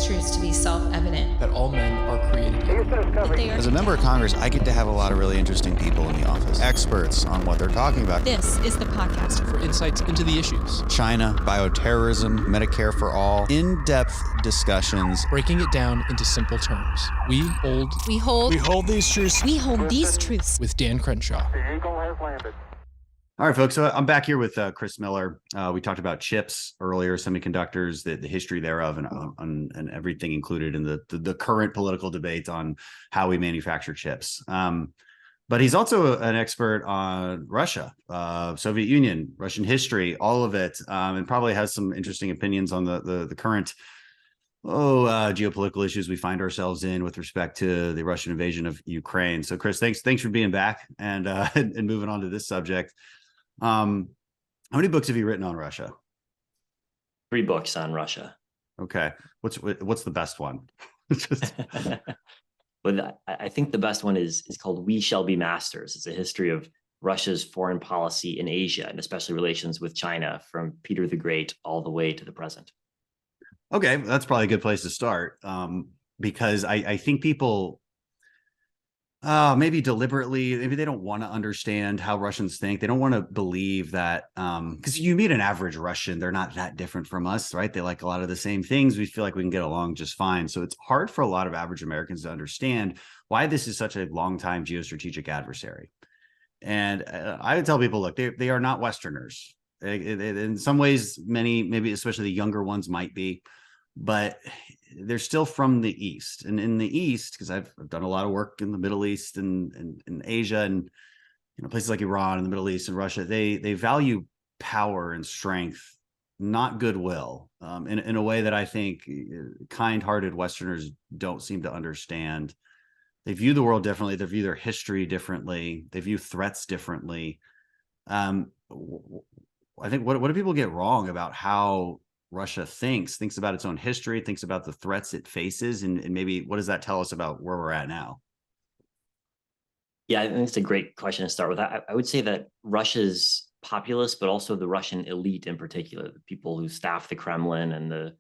these truths to be self-evident. That all men are created equal. As a member of Congress, I get to have a lot of really interesting people in the office, experts on what they're talking about. This is the podcast for insights into the issues. China, bioterrorism, Medicare for all, in-depth discussions. Breaking it down into simple terms. We hold these truths. We hold these truths. With Dan Crenshaw. The Eagle has landed. All right, folks. So I'm back here with Chris Miller. We talked about chips earlier, semiconductors, the history thereof, and everything included in the current political debate on how we manufacture chips. But he's also an expert on Russia, Soviet Union, Russian history, all of it, and probably has some interesting opinions on the current geopolitical issues we find ourselves in with respect to the Russian invasion of Ukraine. So, Chris, thanks for being back and moving on to this subject. How many books have you written on Russia? 3 books on Russia. Okay. What's the best one? But I think the best one is called We Shall Be Masters. It's a history of Russia's foreign policy in Asia, and especially relations with China from Peter the Great all the way to the present. Okay. That's probably a good place to start. Because I think people maybe deliberately, maybe they don't want to understand how Russians think. They don't want to believe that, because you meet an average Russian, they're not that different from us, right? They like a lot of the same things. We feel like we can get along just fine. So it's hard for a lot of average Americans to understand why this is such a long-time geostrategic adversary. And I would tell people, look, they are not Westerners. In some ways, many, maybe especially the younger ones might be, but they're still from the East. And in the East, because I've done a lot of work in the Middle East and in Asia and places like Iran and the Middle East and Russia, they value power and strength, not goodwill, in a way that I think kind-hearted Westerners don't seem to understand. They view the world differently. They view their history differently. They view threats differently. I think what do people get wrong about how Russia thinks about its own history, thinks about the threats it faces, and maybe what does that tell us about where we're at now? Yeah, I think it's a great question to start with. I would say that Russia's populace, but also the Russian elite in particular, the people who staff the Kremlin and the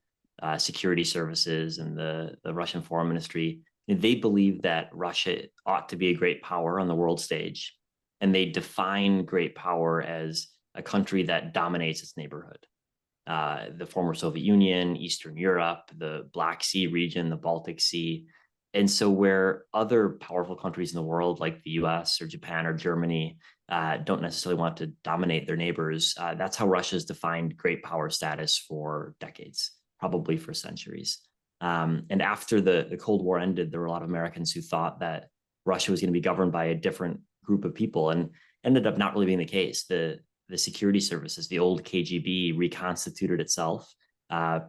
security services and the Russian foreign ministry, they believe that Russia ought to be a great power on the world stage. And they define great power as a country that dominates its neighborhood. The former Soviet Union, Eastern Europe, the Black Sea region, the Baltic Sea. And so where other powerful countries in the world, like the US or Japan or Germany, don't necessarily want to dominate their neighbors, that's how Russia's defined great power status for decades, probably for centuries. And after the Cold War ended, there were a lot of Americans who thought that Russia was going to be governed by a different group of people, and ended up not really being the case. The security services, the old KGB, reconstituted itself.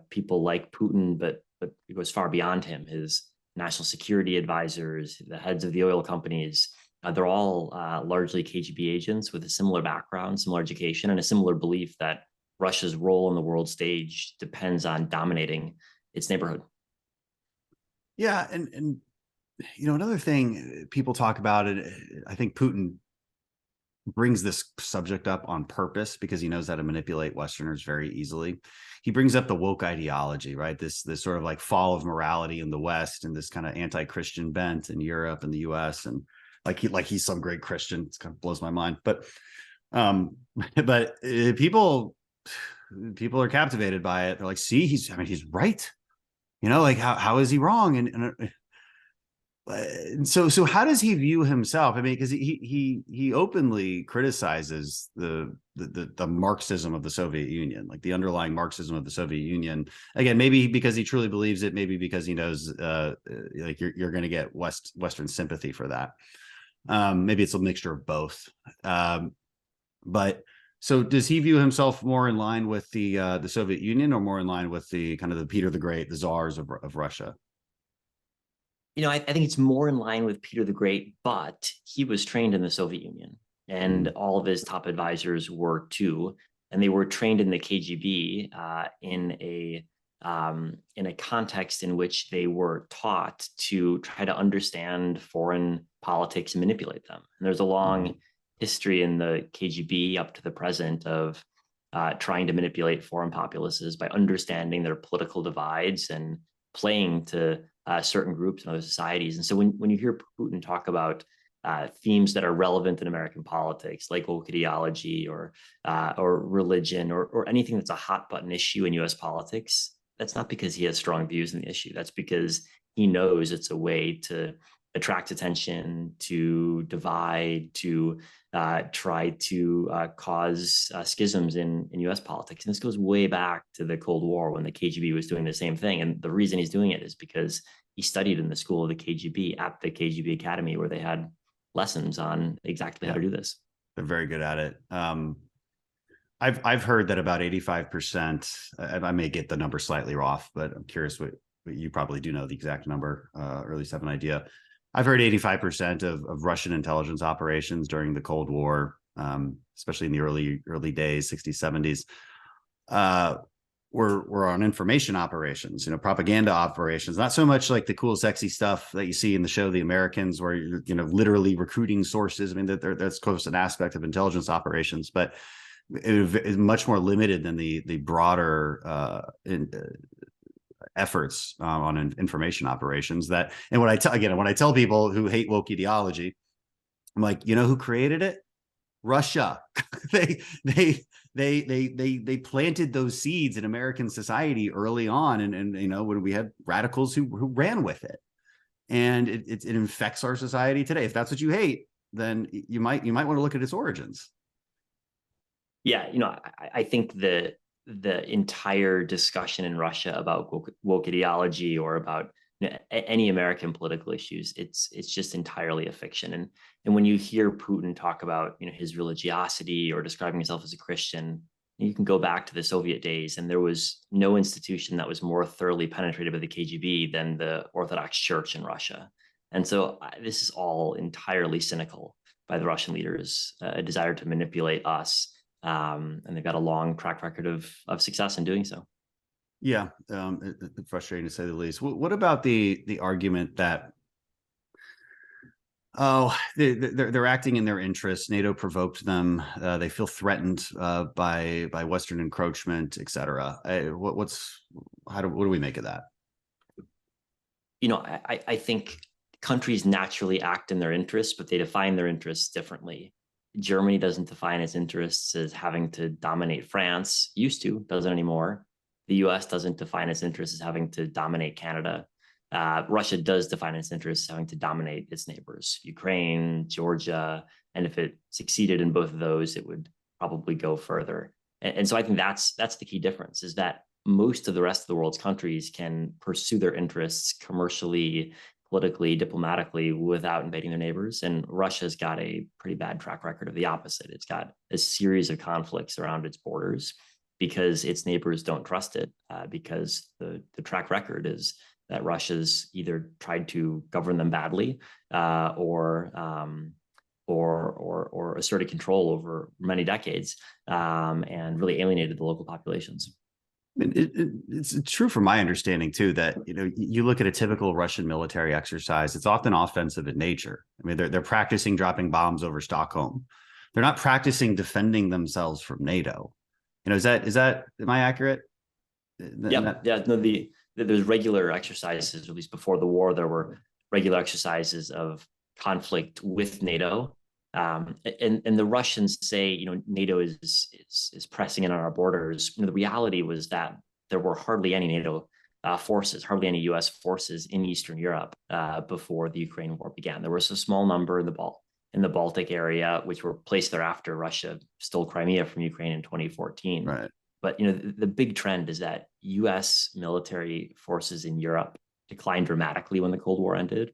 People like Putin, but it goes far beyond him. His national security advisors, the heads of the oil companies, they're all largely KGB agents with a similar background, similar education, and a similar belief that Russia's role on the world stage depends on dominating its neighborhood. Yeah, and another thing people talk about, it, I think Putin brings this subject up on purpose because he knows how to manipulate Westerners very easily. He brings up the woke ideology, right? This sort of like fall of morality in the West and this kind of anti-Christian bent in Europe and the US, and he's some great Christian. It kind of blows my mind. But people are captivated by it. They're like, see, he's right. How is he wrong? And so how does he view himself? I mean, because he openly criticizes the Marxism of the Soviet Union, like the underlying Marxism of the Soviet Union. Again, maybe because he truly believes it, maybe because he knows like you're going to get Western sympathy for that. Maybe it's a mixture of both. But so does he view himself more in line with the Soviet Union, or more in line with the kind of the Peter the Great, the czars of Russia? I think it's more in line with Peter the Great, but he was trained in the Soviet Union, and all of his top advisors were too, and they were trained in the KGB in a context in which they were taught to try to understand foreign politics and manipulate them. And there's a long history in the KGB up to the present of trying to manipulate foreign populaces by understanding their political divides and playing to certain groups and other societies. And so when you hear Putin talk about themes that are relevant in American politics, like woke ideology or religion or anything that's a hot button issue in U.S. politics, that's not because he has strong views in the issue. That's because he knows it's a way to attract attention, to divide, to try to cause schisms in U.S. politics. And this goes way back to the Cold War when the KGB was doing the same thing. And the reason he's doing it is because he studied in the school of the KGB at the KGB Academy, where they had lessons on exactly how to do this. They're very good at it. I've heard that about 85%, I may get the number slightly off, but I'm curious what you probably do know the exact number, or at least have an idea. I've heard 85% of Russian intelligence operations during the Cold War, especially in the early days, 60s, 70s, were on information operations, propaganda operations, not so much like the cool, sexy stuff that you see in the show The Americans, where you're, literally recruiting sources. I mean, that's close an aspect of intelligence operations, but it is much more limited than the broader efforts on information operations. That, and when I tell people who hate woke ideology, I'm like, who created it? Russia. they planted those seeds in American society early on, and when we had radicals who ran with it, and it infects our society today. If that's what you hate, then you might want to look at its origins. Yeah, I think the entire discussion in Russia about woke ideology or about any American political issues, it's just entirely a fiction. And when you hear Putin talk about his religiosity or describing himself as a Christian, you can go back to the Soviet days, and there was no institution that was more thoroughly penetrated by the KGB than the Orthodox Church in Russia. And so this is all entirely cynical by the Russian leaders, a desire to manipulate us. And they've got a long track record of success in doing so. Yeah, it's frustrating to say the least. What about the argument that they're acting in their interests? NATO provoked them. They feel threatened by Western encroachment, et cetera. What do we make of that? I think countries naturally act in their interests, but they define their interests differently. Germany doesn't define its interests as having to dominate France, doesn't anymore. The US doesn't define its interests as having to dominate Canada. Russia does define its interests as having to dominate its neighbors, Ukraine, Georgia. And if it succeeded in both of those, it would probably go further. And so I think that's the key difference, is that most of the rest of the world's countries can pursue their interests commercially, politically, diplomatically, without invading their neighbors. And Russia's got a pretty bad track record of the opposite. It's got a series of conflicts around its borders because its neighbors don't trust it, because the track record is that Russia's either tried to govern them badly or asserted control over many decades and really alienated the local populations. I mean, it's true from my understanding too, that you look at a typical Russian military exercise, it's often offensive in nature. I mean, they're practicing dropping bombs over Stockholm. They're not practicing defending themselves from NATO. Is that am I accurate? Yeah. No, there's regular exercises, at least before the war, there were regular exercises of conflict with NATO. And the Russians say, NATO is pressing in on our borders. The reality was that there were hardly any NATO forces, hardly any U.S. forces in Eastern Europe before the Ukraine war began. There was a small number in the Baltic area, which were placed there after Russia stole Crimea from Ukraine in 2014. Right. But the big trend is that U.S. military forces in Europe declined dramatically when the Cold War ended.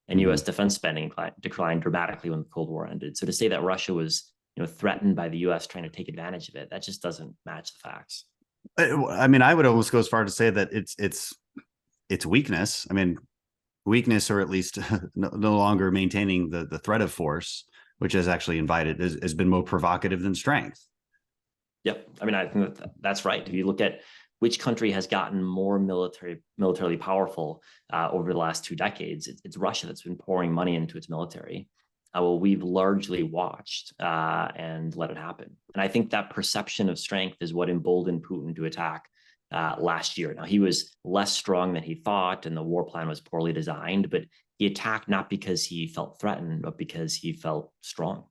And U.S. defense spending declined dramatically when the Cold War ended. So to say that Russia was, threatened by the U.S. trying to take advantage of it, that just doesn't match the facts. I mean, I would almost go as far to say that it's weakness. I mean, weakness, or at least no longer maintaining the threat of force, which has actually has been more provocative than strength. Yep. I mean, I think that's right. If you look at which country has gotten more militarily powerful over the last 2 decades, it's Russia that's been pouring money into its military. Well, we've largely watched and let it happen. And I think that perception of strength is what emboldened Putin to attack last year. Now, he was less strong than he thought, and the war plan was poorly designed, but he attacked not because he felt threatened, but because he felt strong.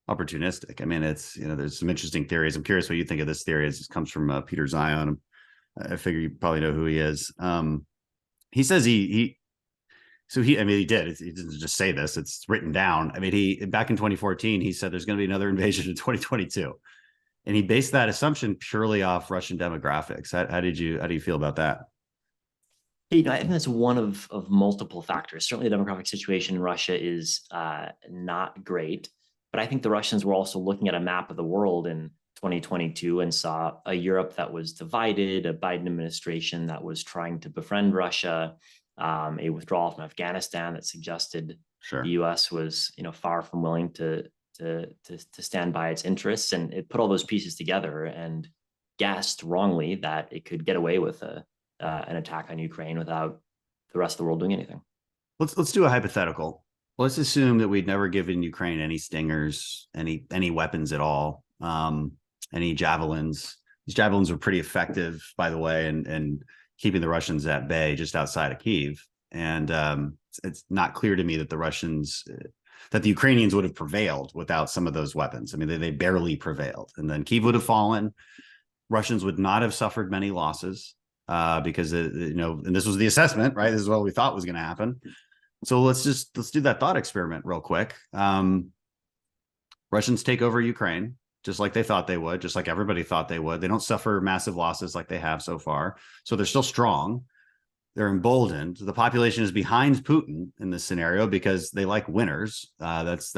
Opportunistic. I mean, it's, there's some interesting theories. I'm curious what you think of this theory. This comes from Peter Zion. I figure you probably know who he is. He says he did. He didn't just say this, it's written down. I mean, back in 2014, he said there's going to be another invasion in 2022. And he based that assumption purely off Russian demographics. How do you feel about that? I think that's one of multiple factors. Certainly the demographic situation in Russia is not great, but I think the Russians were also looking at a map of the world in 2022 and saw a Europe that was divided, a Biden administration that was trying to befriend Russia, a withdrawal from Afghanistan that suggested the U.S. was, far from willing to stand by its interests, and it put all those pieces together and guessed wrongly that it could get away with an attack on Ukraine without the rest of the world doing anything. Let's do a hypothetical. Let's assume that we'd never given Ukraine any stingers, any weapons at all, any javelins. These javelins were pretty effective, by the way, and keeping the Russians at bay just outside of Kyiv. And it's not clear to me that that the Ukrainians would have prevailed without some of those weapons. I mean, they barely prevailed. And then Kyiv would have fallen. Russians would not have suffered many losses because, and this was the assessment, right? This is what we thought was going to happen. So let's do that thought experiment real quick. Russians take over Ukraine, just like they thought they would, just like everybody thought they would. They don't suffer massive losses like they have so far. So they're still strong. They're emboldened. The population is behind Putin in this scenario because they like winners. That's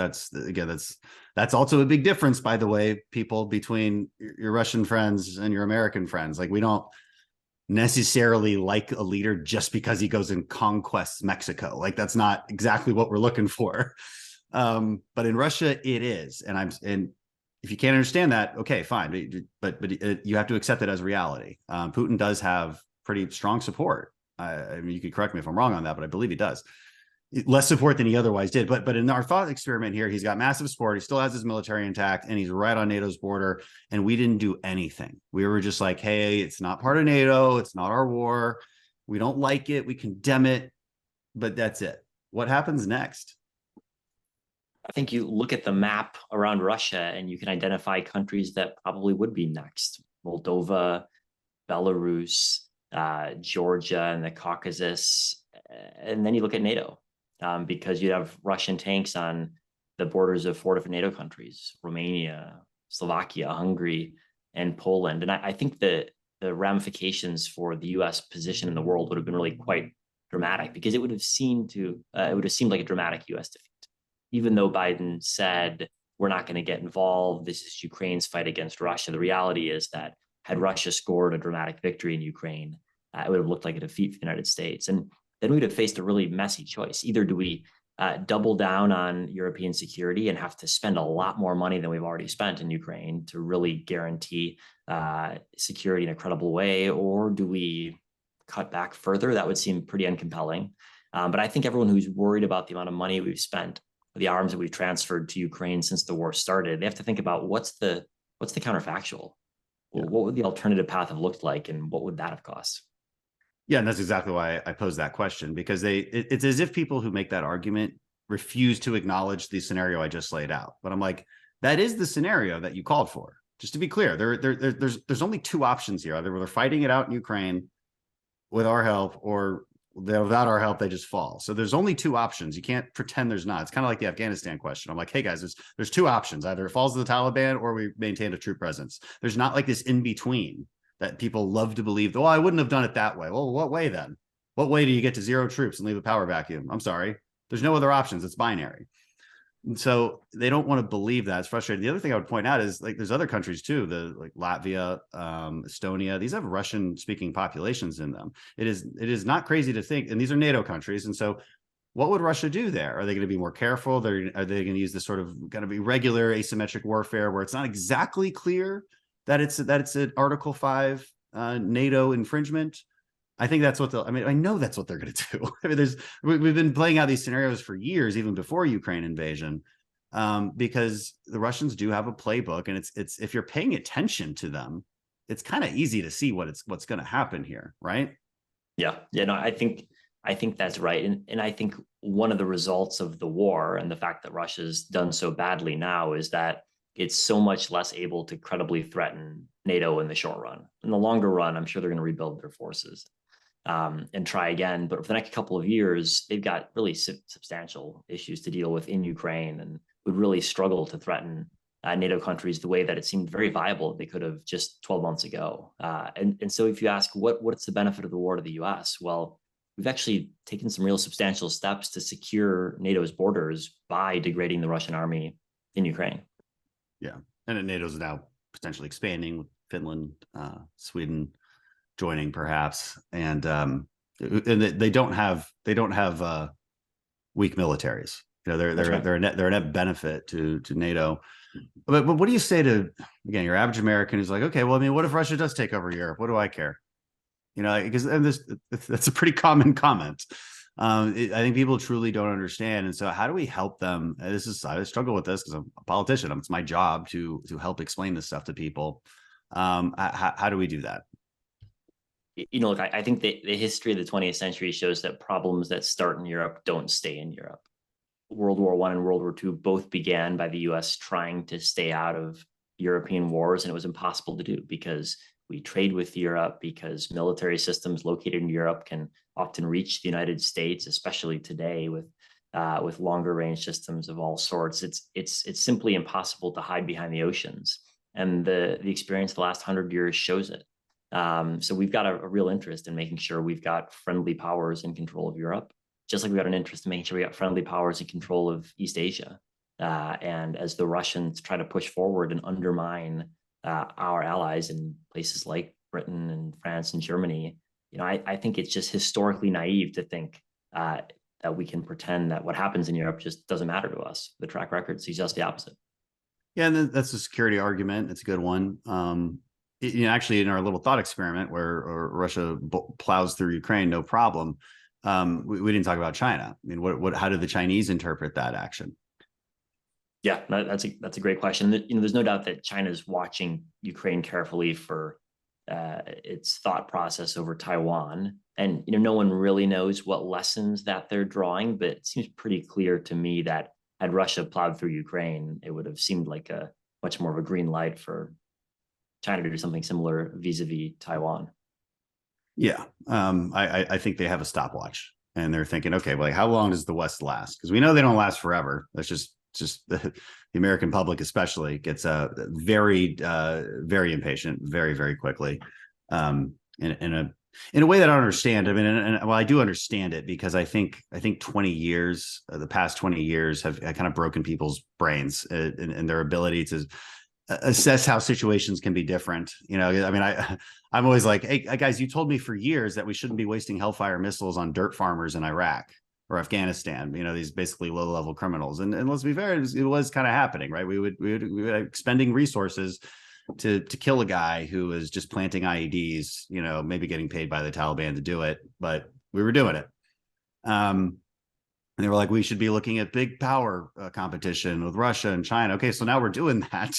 also a big difference, by the way, people, between your Russian friends and your American friends. Like, we don't necessarily like a leader just because he goes and conquests Mexico. Like, that's not exactly what we're looking for. But in Russia, it is. And if you can't understand that, okay, fine. But you have to accept it as reality. Putin does have pretty strong support. I mean, you could correct me if I'm wrong on that, but I believe he does. Less support than he otherwise did. But in our thought experiment here, he's got massive support. He still has his military intact, and he's right on NATO's border. And we didn't do anything. We were just like, hey, it's not part of NATO. It's not our war. We don't like it. We condemn it. But that's it. What happens next? I think you look at the map around Russia and you can identify countries that probably would be next. Moldova, Belarus, Georgia, and the Caucasus. And then you look at NATO, because you have Russian tanks on the borders of 4 different NATO countries: Romania, Slovakia, Hungary, and Poland. And I think the ramifications for the U.S. position in the world would have been really quite dramatic, because it would have seemed like a dramatic U.S. defeat. Even though Biden said, we're not going to get involved, this is Ukraine's fight against Russia, the reality is that had Russia scored a dramatic victory in Ukraine, it would have looked like a defeat for the United States. And then we'd have faced a really messy choice. Either do we double down on European security and have to spend a lot more money than we've already spent in Ukraine to really guarantee security in a credible way, or do we cut back further? That would seem pretty uncompelling. But I think everyone who's worried about the amount of money we've spent, the arms that we've transferred to Ukraine since the war started, they have to think about what's the counterfactual. Yeah. What would the alternative path have looked like, and what would that have cost? Yeah, and that's exactly why I posed that question, because it's as if people who make that argument refuse to acknowledge the scenario I just laid out. But I'm like, that is the scenario that you called for. Just to be clear, there's only 2 options here. Either they're fighting it out in Ukraine with our help, or without our help, they just fall. So there's only 2 options. You can't pretend there's not. It's kind of like the Afghanistan question. I'm like, hey guys, there's 2 options. Either it falls to the Taliban or we maintain a troop presence. There's not like this in between that people love to believe. Oh, I wouldn't have done it that way. Well, what way then? What way do you get to 0 troops and leave a power vacuum? I'm sorry. There's no other options. It's binary. And so they don't want to believe that. It's frustrating. The other thing I would point out is, like, there's other countries too, like Latvia, Estonia. These have Russian speaking populations in them. It is not crazy to think, and these are NATO countries. And so what would Russia do there? Are they going to be more careful? Are they going to use this sort of going to be regular asymmetric warfare where it's not exactly clear that it's an Article 5 NATO infringement? I think that's what I know that's what they're going to do. I mean, we've been playing out these scenarios for years, even before Ukraine invasion, because the Russians do have a playbook, and it's if you're paying attention to them, it's kind of easy to see what's going to happen here, right? Yeah. No, I think that's right. And I think one of the results of the war and the fact that Russia's done so badly now is that it's so much less able to credibly threaten NATO in the short run. In the longer run, I'm sure they're going to rebuild their forces and try again. But for the next couple of years, they've got really substantial issues to deal with in Ukraine and would really struggle to threaten NATO countries the way that it seemed very viable they could have just 12 months ago. And so if you ask what's the benefit of the war to the US? Well, we've actually taken some real substantial steps to secure NATO's borders by degrading the Russian army in Ukraine. Yeah. And NATO's now potentially expanding with Finland, Sweden joining perhaps. And they don't have weak militaries. They're a net benefit to NATO. But what do you say to, again, your average American who's like, okay, well, I mean, what if Russia does take over Europe? What do I care? Because that's a pretty common comment. I think people truly don't understand. And so how do we help them? I struggle with this because I'm a politician. It's my job to help explain this stuff to people. How do we do that? Look, I think the history of the 20th century shows that problems that start in Europe don't stay in Europe. World War I and World War II both began by the US trying to stay out of European wars, and it was impossible to do because we trade with Europe, because military systems located in Europe can often reach the United States, especially today with longer range systems of all sorts. It's simply impossible to hide behind the oceans, and the experience of the last 100 years shows it. So we've got a real interest in making sure we've got friendly powers in control of Europe, just like we got an interest in making sure we got friendly powers in control of East Asia. And as the Russians try to push forward and undermine our allies in places like Britain and France and Germany, I think it's just historically naive to think that we can pretend that what happens in Europe just doesn't matter to us. The track record suggests the opposite. Yeah, and that's a security argument. It's a good one. Actually, in our little thought experiment where Russia plows through Ukraine, no problem. We didn't talk about China. I mean, how did the Chinese interpret that action? Yeah, that's a great question. There's no doubt that China's watching Ukraine carefully for its thought process over Taiwan, and no one really knows what lessons that they're drawing. But it seems pretty clear to me that had Russia plowed through Ukraine, it would have seemed like a much more of a green light for China to do something similar vis-a-vis Taiwan. Yeah, I think they have a stopwatch, and they're thinking, okay, well, how long does the West last? Because we know they don't last forever. That's just the American public especially gets very impatient very, very quickly, in a way that I don't understand. I mean, and I do understand it because I think 20 years, the past 20 years have kind of broken people's brains and their ability to assess how situations can be different. I mean, I'm always like, hey guys, you told me for years that we shouldn't be wasting Hellfire missiles on dirt farmers in Iraq or Afghanistan, these basically low-level criminals. And let's be fair, it was kind of happening, right? We would expending resources to kill a guy who was just planting IEDs, maybe getting paid by the Taliban to do it, but we were doing it. And they were like, we should be looking at big power competition with Russia and China. Okay, so now we're doing that,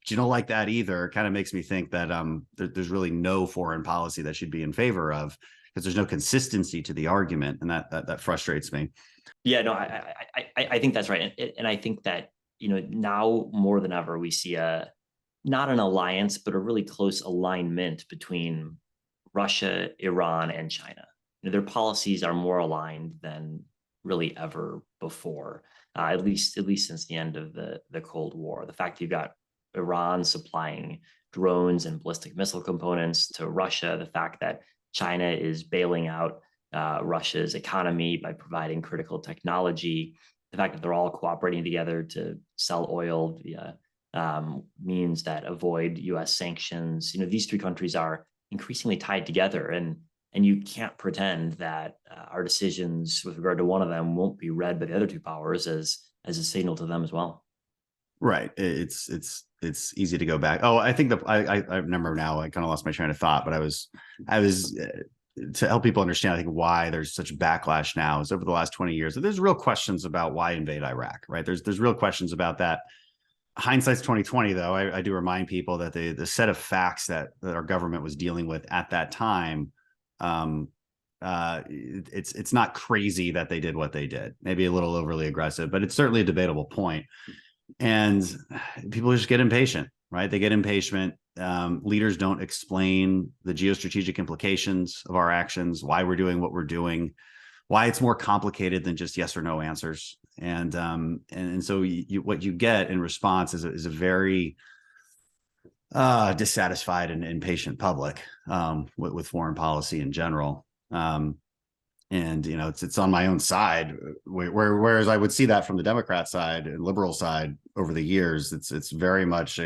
but you don't like that either. It kind of makes me think that there's really no foreign policy that should be in favor of, because there's no consistency to the argument, and that frustrates me. Yeah, no, I think that's right, and I think that now more than ever we see not an alliance, but a really close alignment between Russia, Iran, and China. Their policies are more aligned than really ever before, at least since the end of the Cold War. The fact you've got Iran supplying drones and ballistic missile components to Russia, the fact that China is bailing out Russia's economy by providing critical technology, the fact that they're all cooperating together to sell oil via means that avoid US sanctions. These three countries are increasingly tied together, and you can't pretend that our decisions with regard to one of them won't be read by the other two powers as a signal to them as well. Right. It's easy to go back. Oh, I think I remember now. I kind of lost my train of thought, but I was to help people understand, I think, why there's such backlash now is over the last 20 years. There's real questions about why invade Iraq, right? There's real questions about that. hindsight's 2020, though. I do remind people that the set of facts that our government was dealing with at that time, it's not crazy that they did what they did. Maybe a little overly aggressive, but it's certainly a debatable point. And people just get impatient, right? They get impatient. Leaders don't explain the geostrategic implications of our actions, why we're doing what we're doing, why it's more complicated than just yes or no answers. And so what you get in response is a very dissatisfied and impatient public with foreign policy in general. And it's on my own side, whereas I would see that from the Democrat side and liberal side over the years. It's very much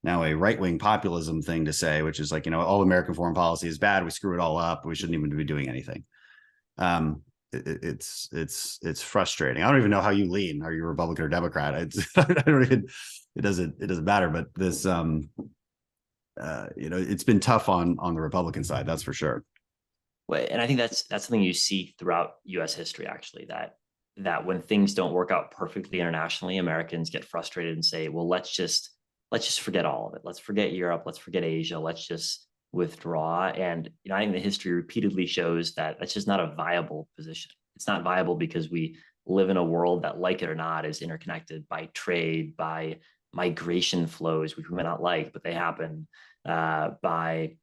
now a right-wing populism thing to say, which is like, all American foreign policy is bad. We screw it all up. We shouldn't even be doing anything. It's frustrating. I don't even know how you lean. Are you Republican or Democrat? It doesn't matter. But this, it's been tough on the Republican side. That's for sure. Well, and I think that's something you see throughout U.S. history, actually, that when things don't work out perfectly internationally, Americans get frustrated and say, well, let's just forget all of it. Let's forget Europe. Let's forget Asia. Let's just withdraw. And I think the history repeatedly shows that that's just not a viable position. It's not viable because we live in a world that, like it or not, is interconnected by trade, by migration flows, which we may not like, but they happen, by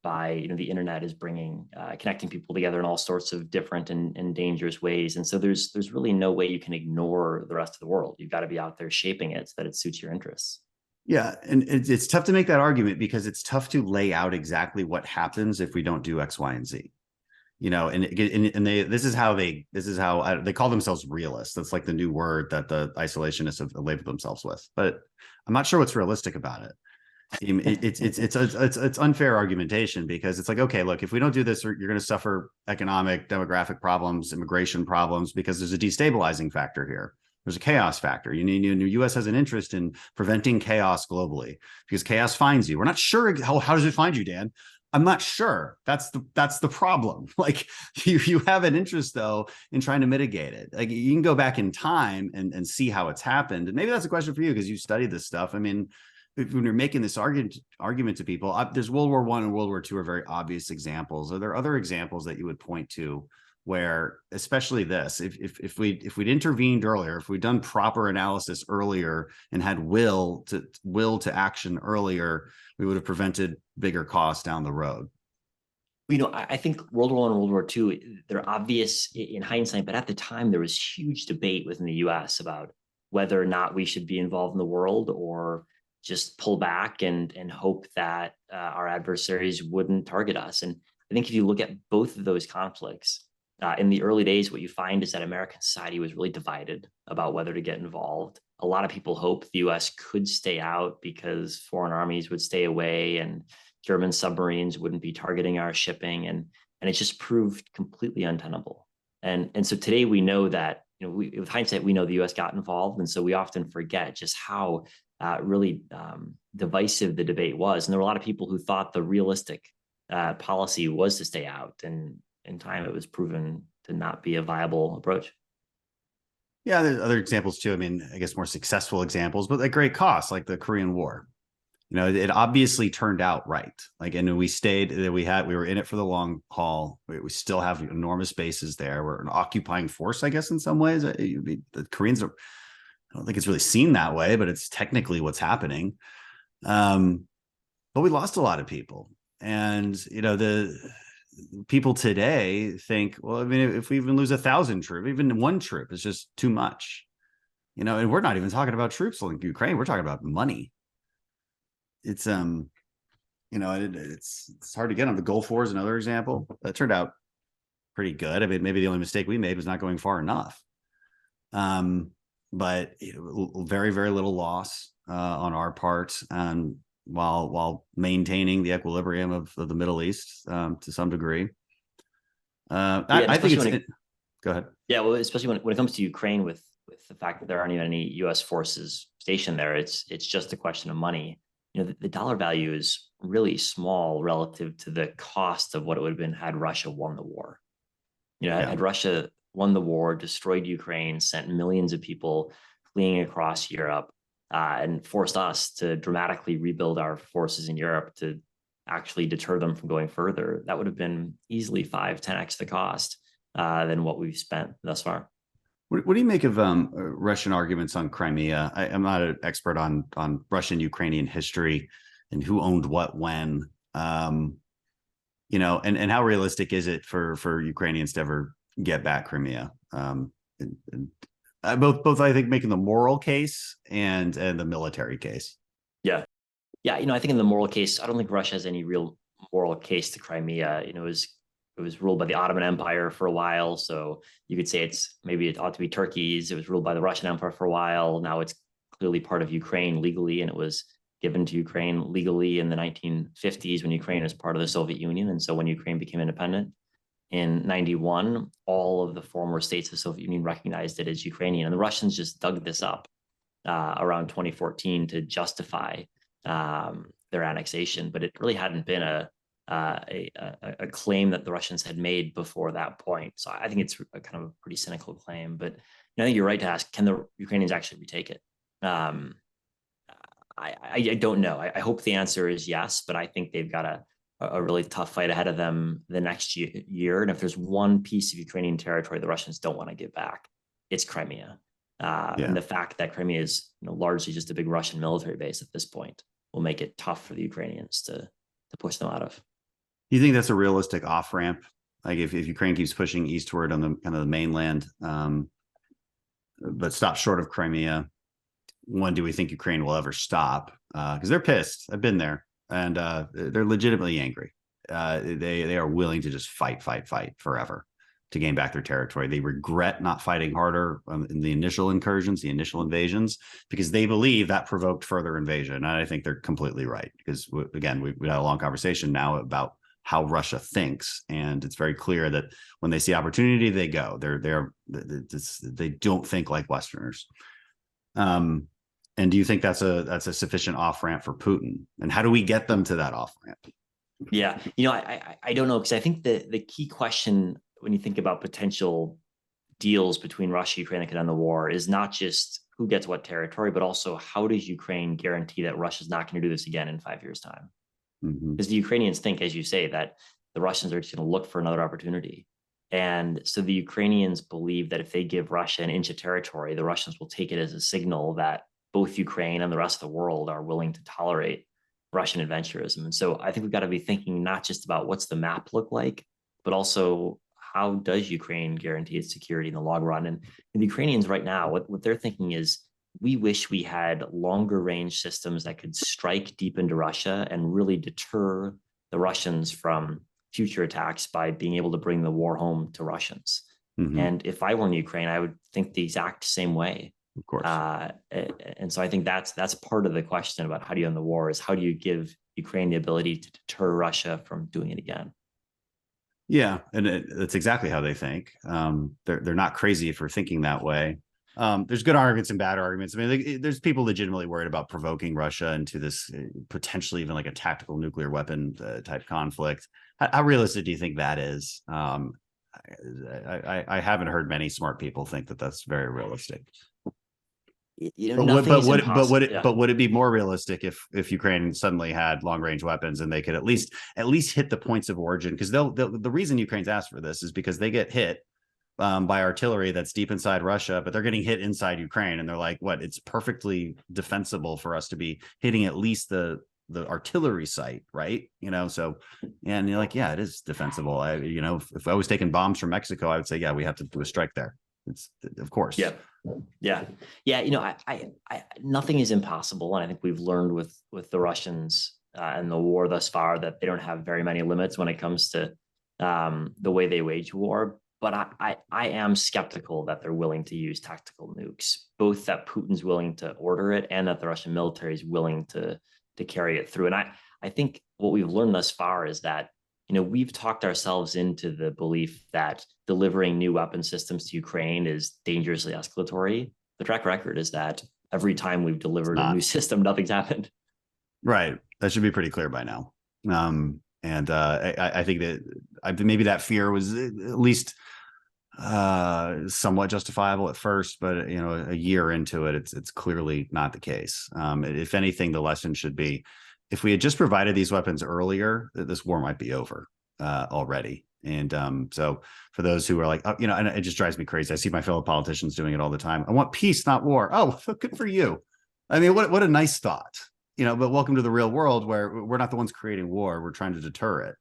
the internet is bringing connecting people together in all sorts of different and dangerous ways. And so there's really no way you can ignore the rest of the world. You've got to be out there shaping it so that it suits your interests. Yeah, and it's tough to make that argument because it's tough to lay out exactly what happens if we don't do X, Y, and Z. This is how they call themselves realists. That's like the new word that the isolationists have labeled themselves with. But I'm not sure what's realistic about it. It's unfair argumentation because it's like, okay, look, if we don't do this, you're going to suffer economic, demographic problems, immigration problems, because there's a destabilizing factor here. There's a chaos factor. The U.S. has an interest in preventing chaos globally because chaos finds you. We're not sure how does it find you, Dan? I'm not sure. That's the problem. Like you have an interest though in trying to mitigate it. Like you can go back in time and see how it's happened. And maybe that's a question for you because you studied this stuff. I mean, when you're making this argument to people, there's World War I and World War II are very obvious examples. Are there other examples that you would point to where, especially this, if we'd intervened earlier, if we'd done proper analysis earlier and had will to action earlier, we would have prevented bigger costs down the road? I think World War I and World War II, they're obvious in hindsight, but at the time there was huge debate within the U.S. about whether or not we should be involved in the world or just pull back and hope that our adversaries wouldn't target us. And I think if you look at both of those conflicts, in the early days, what you find is that American society was really divided about whether to get involved. A lot of people hoped the U.S. could stay out because foreign armies would stay away and German submarines wouldn't be targeting our shipping. And it just proved completely untenable. And so today we know that, with hindsight, we know the U.S. got involved. And so we often forget just how really divisive the debate was. And there were a lot of people who thought the realistic policy was to stay out. And in time, it was proven to not be a viable approach. Yeah, there's other examples too. I mean, I guess more successful examples, but at great cost, like the Korean War. It obviously turned out right. Like, and we were in it for the long haul. We still have enormous bases there. We're an occupying force, I guess, in some ways. The Koreans are, I don't think it's really seen that way, but it's technically what's happening. But we lost a lot of people. And, the people today think, well, I mean, if we even lose 1,000 troops, even one troop is just too much, and we're not even talking about troops in Ukraine. We're talking about money. It's, it's hard to get on. The Gulf War is another example that turned out pretty good. I mean, maybe the only mistake we made was not going far enough. But very, very little loss on our part, while maintaining the equilibrium of the Middle East to some degree. I think it's. Go ahead. Yeah, well, especially when it comes to Ukraine, with the fact that there aren't even any U.S. forces stationed there, it's just a question of money. The dollar value is really small relative to the cost of what it would have been had Russia won the war. Had Russia won the war, destroyed Ukraine, sent millions of people fleeing across Europe, and forced us to dramatically rebuild our forces in Europe to actually deter them from going further. That would have been easily 5-10x the cost than what we've spent thus far. What do you make of Russian arguments on Crimea? I'm not an expert on Russian-Ukrainian history and who owned what when, and how realistic is it for Ukrainians to ever get back Crimea? Both I think making the moral case and the military case. Yeah. I think in the moral case, I don't think Russia has any real moral case to Crimea. It was ruled by the Ottoman Empire for a while, so you could say it ought to be Turkey's. It was ruled by the Russian Empire for a while. Now it's clearly part of Ukraine legally, and it was given to Ukraine legally in the 1950s when Ukraine was part of the Soviet Union. And so when Ukraine became independent in 91, all of the former states of the Soviet Union recognized it as Ukrainian. And the Russians just dug this up around 2014 to justify their annexation, but it really hadn't been a claim that the Russians had made before that point. So I think it's a kind of a pretty cynical claim, but I think you're right to ask, can the Ukrainians actually retake it? I don't know. I hope the answer is yes, but I think they've got a really tough fight ahead of them the next year. And if there's one piece of Ukrainian territory the Russians don't want to give back, it's Crimea. And the fact that Crimea is largely just a big Russian military base at this point will make it tough for the Ukrainians to push them out of. Do you think that's a realistic off ramp? Like if Ukraine keeps pushing eastward on the kind of the mainland, but stops short of Crimea, when do we think Ukraine will ever stop? Because they're pissed. I've been there, and they're legitimately angry. They are willing to just fight forever to gain back their territory. They regret not fighting harder in the initial incursions, the initial invasions, because they believe that provoked further invasion. And I think they're completely right. Because again, we've had a long conversation now about how Russia thinks, and it's very clear that when they see opportunity, they go. They don't think like Westerners. And do you think that's a sufficient off ramp for Putin? And how do we get them to that off ramp? Yeah, I don't know, because I think the key question when you think about potential deals between Russia and Ukraine that could end the war is not just who gets what territory, but also how does Ukraine guarantee that Russia's not going to do this again in 5 years' time? Because the Ukrainians think, as you say, that the Russians are just going to look for another opportunity. And so the Ukrainians believe that if they give Russia an inch of territory, the Russians will take it as a signal that both Ukraine and the rest of the world are willing to tolerate Russian adventurism. And so I think we've got to be thinking not just about what's the map look like, but also how does Ukraine guarantee its security in the long run? And the Ukrainians right now, what they're thinking is, we wish we had longer range systems that could strike deep into Russia and really deter the Russians from future attacks by being able to bring the war home to Russians. And if I were in Ukraine, I would think the exact same way. Of course. And so I think that's part of the question about how do you end the war, is how do you give Ukraine the ability to deter Russia from doing it again? Yeah, and that's exactly how they think. They're not crazy for thinking that way. There's good arguments and bad arguments. I mean, there's people legitimately worried about provoking Russia into this potentially even like a tactical nuclear weapon type conflict. How realistic do you think that is? I haven't heard many smart people think that that's very realistic. But would it be more realistic if Ukraine suddenly had long range weapons and they could at least hit the points of origin? Because the reason Ukraine's asked for this is because they get hit by artillery that's deep inside Russia, but they're getting hit inside Ukraine, and they're like, "What? It's perfectly defensible for us to be hitting at least the artillery site, right?" So, and you're like, "Yeah, it is defensible." If I was taking bombs from Mexico, I would say, "Yeah, we have to do a strike there." It's of course. Yeah. Nothing is impossible, and I think we've learned with the Russians and the war thus far that they don't have very many limits when it comes to the way they wage war. But I am skeptical that they're willing to use tactical nukes, both that Putin's willing to order it and that the Russian military is willing to carry it through. And I think what we've learned thus far is that we've talked ourselves into the belief that delivering new weapon systems to Ukraine is dangerously escalatory. The track record is that every time we've delivered a new system, nothing's happened. Right. That should be pretty clear by now. And I think that maybe that fear was at least somewhat justifiable at first, but a year into it, it's clearly not the case. If anything, the lesson should be, if we had just provided these weapons earlier, this war might be over already. And so for those who are like, oh, and it just drives me crazy. I see my fellow politicians doing it all the time. I want peace, not war. Oh, good for you. I mean, what a nice thought, but welcome to the real world where we're not the ones creating war. We're trying to deter it.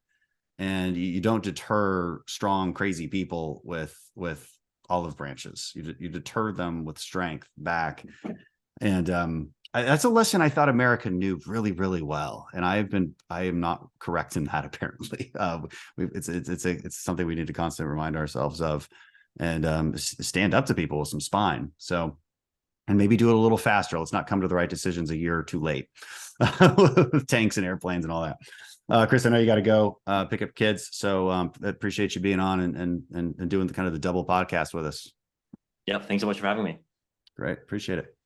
And you don't deter strong, crazy people with olive branches. You deter them with strength back. And that's a lesson I thought America knew really, really well. And I am not correct in that, apparently. It's something we need to constantly remind ourselves of, and stand up to people with some spine. So, and maybe do it a little faster. Let's not come to the right decisions a year too late with tanks and airplanes and all that. Chris, I know you got to go pick up kids, so I appreciate you being on and doing the kind of the double podcast with us. Yep. Thanks so much for having me. Great. Appreciate it.